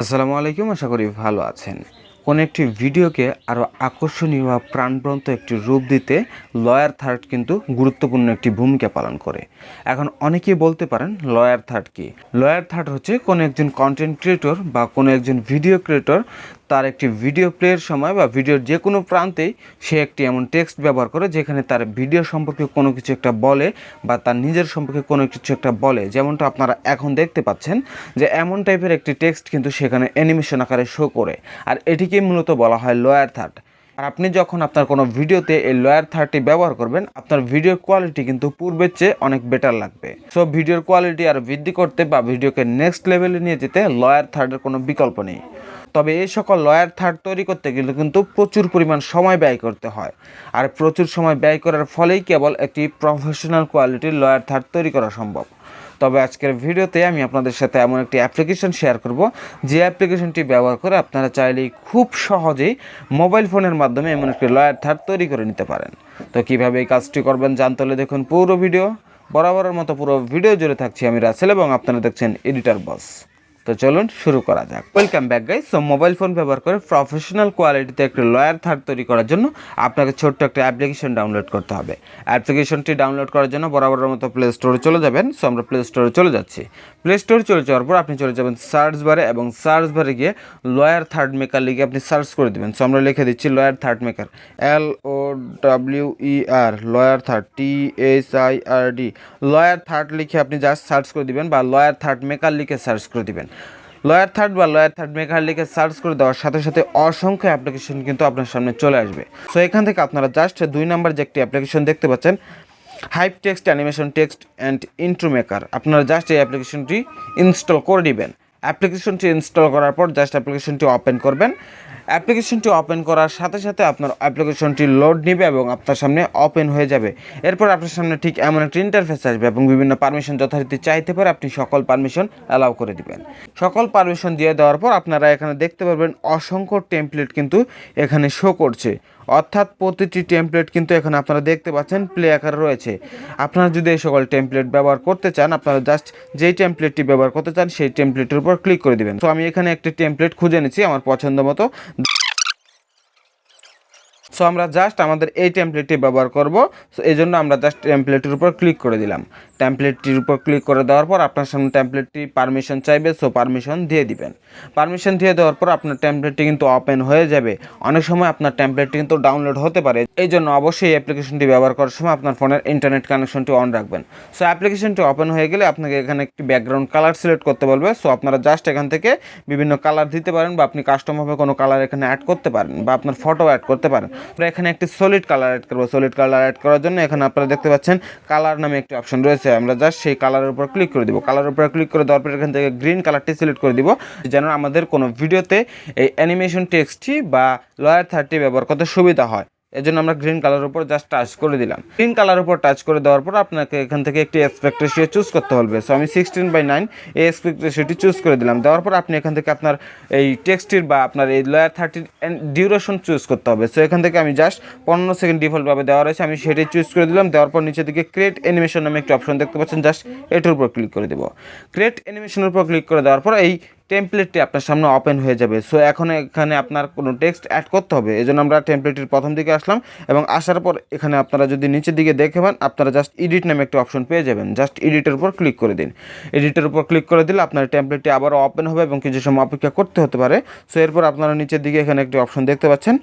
আসসালামু আলাইকুম, আশা করি ভালো আছেন। কোনো একটি ভিডিওকে আরও আকর্ষণীয় বা প্রাণবন্ত একটি রূপ দিতে লয়ার থার্ড কিন্তু গুরুত্বপূর্ণ একটি ভূমিকা পালন করে। এখন অনেকেই বলতে পারেন লয়ার থার্ড কী? লয়ার থার্ড হচ্ছে কোনো একজন কন্টেন্ট ক্রিয়েটর বা কোনো একজন ভিডিও ক্রিয়েটর তার একটি ভিডিও প্লের সময় বা ভিডিওর যে কোনো প্রান্তেই সে একটি এমন টেক্সট ব্যবহার করে যেখানে তার ভিডিও সম্পর্কে কোনো কিছু একটা বলে বা তার নিজের সম্পর্কে কোনো কিছু একটা বলে। যেমনটা আপনারা এখন দেখতে পাচ্ছেন যে এমন টাইপের একটি টেক্সট কিন্তু সেখানে অ্যানিমেশন আকারে শো করে, আর এটিকেই মূলত বলা হয় লয়ার থার্ড। আর আপনি যখন আপনার কোনো ভিডিওতে এই লয়ার থার্ডটি ব্যবহার করবেন, আপনার ভিডিওর কোয়ালিটি কিন্তু পূর্বের চেয়ে অনেক বেটার লাগবে। সো ভিডিওর কোয়ালিটি আরও বৃদ্ধি করতে বা ভিডিওকে নেক্সট লেভেলে নিয়ে যেতে লয়ার থার্ডের কোনো বিকল্প নেই। তবে এই সকল লয়ার থার্ড তৈরি করতে গেলে কিন্তু প্রচুর পরিমাণ সময় ব্যয় করতে হয়, আর প্রচুর সময় ব্যয় করার ফলেই কেবল একটি প্রফেশনাল কোয়ালিটির লয়ার থার্ড তৈরি করা সম্ভব। তবে আজকের ভিডিওতে আমি আপনাদের সাথে এমন একটি অ্যাপ্লিকেশন শেয়ার করব, যে অ্যাপ্লিকেশনটি ব্যবহার করে আপনারা চাইলেই খুব সহজেই মোবাইল ফোনের মাধ্যমে এমন একটি লয়ার থার্ড তৈরি করে নিতে পারেন। তো কীভাবে এই কাজটি করবেন জানতে হলে দেখুন পুরো ভিডিও। বরাবরের মতো পুরো ভিডিও জুড়ে থাকছি আমি রাসেল, এবং আপনারা দেখছেন এডিটর বস। তো চলুন শুরু করা যাক। Welcome back guys. So mobile phone ব্যবহার করে প্রফেশনাল কোয়ালিটিতে একটি লয়ার থার্ড তৈরি করার জন্য আপনাকে ছোট্ট একটা অ্যাপ্লিকেশন ডাউনলোড করতে হবে। অ্যাপ্লিকেশনটি ডাউনলোড করার জন্য বরাবরের মতো প্লে স্টোরে চলে যাবেন। সো আমরা প্লে স্টোরে চলে যাচ্ছি। প্লে স্টোরে চলে যাওয়ার পর আপনি চলে যাবেন সার্চ বারে, এবং সার্চ বারে গিয়ে লয়ার থার্ড মেকার লিখে আপনি সার্চ করে দেবেন। সো আমরা লিখে দিচ্ছি lawyer third maker, LOWER, lawyer third, THIRD, lawyer third লিখে আপনি জাস্ট সার্চ করে দিবেন, বা লয়ার থার্ড মেকার লিখে সার্চ করে দিবেন। লয়ার থার্ড বা লয়ার থার্ড মেকার লিখে সার্চ করে দেওয়ার সাথে সাথে অসংখ্য অ্যাপ্লিকেশন কিন্তু আপনার সামনে চলে আসবে। সো এখান থেকে আপনারা জাস্ট 2 নাম্বার যে একটি অ্যাপ্লিকেশন দেখতে পাচ্ছেন, hype text animation text and intro maker, আপনারা জাস্ট এই অ্যাপ্লিকেশনটি ইনস্টল করে দিবেন। অ্যাপ্লিকেশনটি ইনস্টল করার পর জাস্ট অ্যাপ্লিকেশনটি ওপেন করবেন। অ্যাপ্লিকেশনটি ওপেন করার সাথে সাথে আপনার অ্যাপ্লিকেশনটি লোড নেবে এবং আপনার সামনে ওপেন হয়ে যাবে। এরপর আপনার সামনে ঠিক এমন একটি ইন্টারফেস আসবে এবং বিভিন্ন পারমিশন যথারীতি চাইতে পারে, আপনি সকল পারমিশন অ্যালাউ করে দিবেন। সকল পারমিশন দিয়ে দেওয়ার পর আপনারা এখানে দেখতে পারবেন অসংখ্য টেমপ্লেট কিন্তু এখানে শো করছে, অর্থাৎ প্রতিটি টেমপ্লেট কিন্তু এখানে আপনারা দেখতে পাচ্ছেন প্লে আকারে রয়েছে। আপনারা যদি এই সকল টেমপ্লেট ব্যবহার করতে চান, আপনারা জাস্ট যেই টেমপ্লেটটি ব্যবহার করতে চান সেই টেমপ্লেটের উপর ক্লিক করে দিবেন। তো আমি এখানে একটি টেমপ্লেট খুঁজে নিচ্ছি আমার পছন্দ মতো। সো আমরা জাস্ট আমাদের এই টেমপ্লেটটি ব্যবহার করব। সো এই জন্য আমরা জাস্ট টেমপ্লেটের উপর ক্লিক করে দিলাম। টেমপ্লেটটির উপর ক্লিক করে দেওয়ার পর আপনার সামনে টেমপ্লেটটি পারমিশন চাইবে, সো পারমিশন দিয়ে দিবেন। পারমিশন দিয়ে দেওয়ার পর আপনার টেমপ্লেটটি কিন্তু ওপেন হয়ে যাবে। অনেক সময় আপনার টেমপ্লেটটি কিন্তু ডাউনলোড হতে পারে, এই জন্য অবশ্যই অ্যাপ্লিকেশনটি ব্যবহার করার সময় আপনার ফোনের ইন্টারনেট কানেকশনটি অন রাখবেন। সো অ্যাপ্লিকেশনটি ওপেন হয়ে গেলে আপনাকে এখানে একটি ব্যাকগ্রাউন্ড কালার সিলেক্ট করতে বলবে। সো আপনারা জাস্ট এখান থেকে বিভিন্ন কালার দিতে পারেন, বা আপনি কাস্টমভাবে কোনো কালার এখানে অ্যাড করতে পারেন, বা আপনার ফটো অ্যাড করতে পারেন। তো এখানে একটি সলিড কালার অ্যাড করবো। সলিড কালার অ্যাড করার জন্য এখানে আপনারা দেখতে পাচ্ছেন কালার নামে একটি অপশন রয়েছে, আমরা জাস্ট সেই কালারের উপর ক্লিক করে দিব। কালারের উপর ক্লিক করে দেওয়ার পর এখান থেকে গ্রিন কালারটি সিলেক্ট করে দিব, যেন আমাদের কোনো ভিডিওতে এই অ্যানিমেশন টেক্সটটি বা লয়ার থার্ডটি ব্যবহার করতে সুবিধা হয়। এই জন্য আমরা গ্রিন কালার উপর জাস্ট টাচ করে দিলাম। গ্রিন কালার উপর টাচ করে দেওয়ার পর আপনাকে এখান থেকে একটি অ্যাসপেক্ট রেশিও চুজ করতে হবে। সো আমি 16:9 এই অ্যাসপেক্ট রেশিওটি চুজ করে দিলাম। দেওয়ার পর আপনি এখান থেকে আপনার এই টেক্সটির বা আপনার এই লয়ার থার্টির ডিউরেশন চুজ করতে হবে। সো এখান থেকে আমি জাস্ট 15 সেকেন্ড ডিফল্টভাবে দেওয়া রয়েছে, আমি সেটাই চুজ করে দিলাম। দেওয়ার পর নিচের দিকে ক্রিয়েট অ্যানিমেশন নামে একটি অপশন দেখতে পাচ্ছেন, জাস্ট এটার উপর ক্লিক করে দেবো। ক্রিয়েট অ্যানিমেশনের উপর ক্লিক করে দেওয়ার পর এই টেমপ্লেটটি আপনার সামনে ওপেন হয়ে যাবে। সো এখন এখানে আপনার কোনো টেক্সট অ্যাড করতে হবে, এই জন্য আমরা টেমপ্লেটটির প্রথম দিকে আসলাম, এবং আসার পর এখানে আপনারা যদি নিচের দিকে দেখে পান, আপনারা জাস্ট এডিট নামে একটা অপশন পেয়ে যাবেন। জাস্ট এডিটের উপর ক্লিক করে দিন। এডিটের উপর ক্লিক করে দিলে আপনার টেমপ্লেটটি আবারও ওপেন হবে এবং কিছু সময় অপেক্ষা করতে হতে পারে। সো এরপর আপনারা নিচের দিকে এখানে একটি অপশন দেখতে পাচ্ছেন,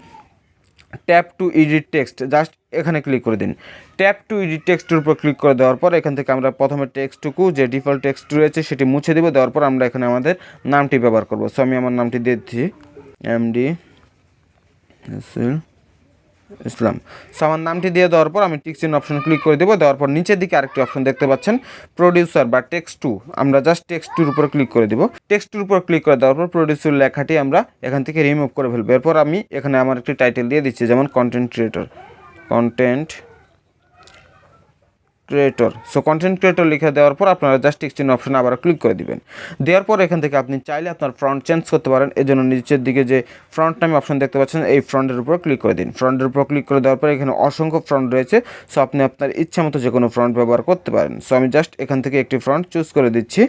tap two edit text, just এখানে ক্লিক করে দিন। ট্যাপ টু এডিট টেক্সটের উপর ক্লিক করে দেওয়ার পর এখান থেকে আমরা প্রথমে টেক্সটটুকু যে ডিফল্ট টেক্সট রয়েছে সেটি মুছে দেবো। দেওয়ার পর আমরা এখানে আমাদের নামটি ব্যবহার করব। সো আমি আমার নামটি দিয়ে দিচ্ছি MD রাসেল ইসলাম। সো আমার নামটি দিয়ে দেওয়ার পর আমি টিক চিহ্ন অপশন ক্লিক করে দেবো। দেওয়ার পর নিচের দিকে আরেকটি অপশন দেখতে পাচ্ছেন, প্রোডিউসার বা টেক্সট টু, আমরা জাস্ট টেক্সট টুর উপর ক্লিক করে দেবো। টেক্সট টুর উপর ক্লিক করে দেওয়ার পর প্রোডিউসার লেখাটি আমরা এখান থেকে রিমুভ করে ফেলবো। এরপর আমি এখানে আমার একটি টাইটেল দিয়ে দিচ্ছি, যেমন content creator. So content creator লিখে দেওয়ার পর আপনারা জাস্ট টিক চিহ্ন অপশন আবার ক্লিক করে দিবেন। দেওয়ার পর এখান থেকে আপনি চাইলে আপনার ফ্রন্ট চেঞ্জ করতে পারেন, এই জন্য নিচের দিকে যে ফ্রন্ট নামে অপশন দেখতে পাচ্ছেন, এই ফ্রন্টের উপর ক্লিক করে দিন। ফ্রন্টের উপর ক্লিক করে দেওয়ার পর এখানে অসংখ্য ফ্রন্ট রয়েছে, সো আপনি আপনার ইচ্ছা মতো যে কোনো ফ্রন্ট ব্যবহার করতে পারেন। সো আমি জাস্ট এখান থেকে একটি ফ্রন্ট চুজ করে দিচ্ছি।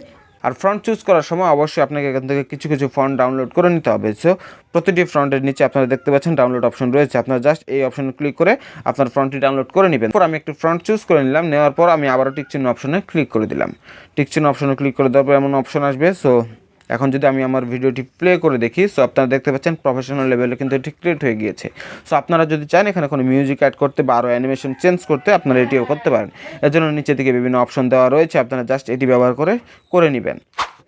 আর ফন্ট চুজ করার সময় অবশ্যই আপনাকে এখান থেকে কিছু কিছু ফন্ট ডাউনলোড করে নিতে হবে। সো প্রতিটি ফন্টের নিচে আপনারা দেখতে পাচ্ছেন ডাউনলোড অপশন রয়েছে, আপনারা জাস্ট এই অপশনে ক্লিক করে আপনার ফন্টটি ডাউনলোড করে নেবেন। পর আমি একটু ফন্ট চুজ করে নিলাম, নেওয়ার পর আমি আবারও টিক চিহ্ন অপশনে ক্লিক করে দিলাম। টিক চিহ্ন অপশনে ক্লিক করে দেওয়ার পর এমন অপশন আসবে। সো এখন যদি আমি আমার ভিডিওটি প্লে করে দেখি, সো আপনারা দেখতে পাচ্ছেন প্রফেশনাল লেভেলে কিন্তু এটি ক্রিয়েট হয়ে গিয়েছে। সো আপনারা যদি চান এখানে কোনো মিউজিক অ্যাড করতে বা আরও অ্যানিমেশন চেঞ্জ করতে, আপনারা এটিও করতে পারেন। এর জন্য নিচে দিকে বিভিন্ন অপশন দেওয়া রয়েছে, আপনারা জাস্ট এটি ব্যবহার করে নেবেন।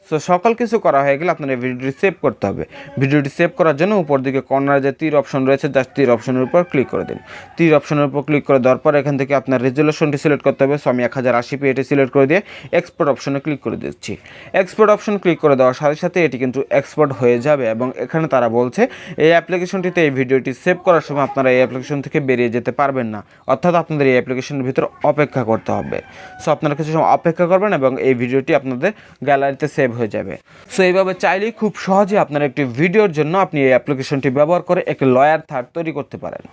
সো সকল কিছু করা হয়ে গেলে আপনার এই ভিডিওটি সেভ করতে হবে। ভিডিওটি সেভ করার জন্য উপর দিকে কর্নারে যে তীর অপশন রয়েছে, জাস্ট তীর অপশনের উপর ক্লিক করে দিন। তীর অপশনের উপর ক্লিক করে দেওয়ার পর এখান থেকে আপনার রেজুলেশনটি সিলেক্ট করতে হবে। সো আমি 1080p এটি সিলেক্ট করে দিয়ে এক্সপোর্ট অপশনে ক্লিক করে দিচ্ছি। এক্সপোর্ট অপশন ক্লিক করে দেওয়ার সাথে সাথে এটি কিন্তু এক্সপোর্ট হয়ে যাবে এবং এখানে তারা বলছে এই অ্যাপ্লিকেশনটিতে এই ভিডিওটি সেভ করার সময় আপনারা এই অ্যাপ্লিকেশন থেকে বেরিয়ে যেতে পারবেন না, অর্থাৎ আপনাদের এই অ্যাপ্লিকেশনের ভিতরে অপেক্ষা করতে হবে। সো আপনারা কিছু সময় অপেক্ষা করবেন এবং এই ভিডিওটি আপনাদের গ্যালারিতে সেভ হয়ে যাবে। সো এইভাবে চাইলেই খুব সহজে আপনার একটি ভিডিওর জন্য আপনি এই অ্যাপ্লিকেশনটি ব্যবহার করে একটি লয়ার থার্ড তৈরি করতে পারেন।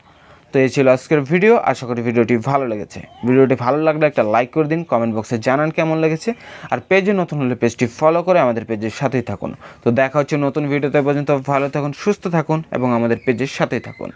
তো এই ছিল আজকের ভিডিও, আশা করি ভিডিওটি ভালো লেগেছে। ভিডিওটি ভালো লাগলে একটা লাইক করে দিন, কমেন্ট বক্সে জানান কেমন লেগেছে, আর পেজে নতুন হলে পেজটি ফলো করে আমাদের পেজের সাথেই থাকুন। তো দেখা হচ্ছে নতুন ভিডিওতে, পর্যন্ত ভালো থাকুন, সুস্থ থাকুন এবং আমাদের পেজের সাথেই থাকুন।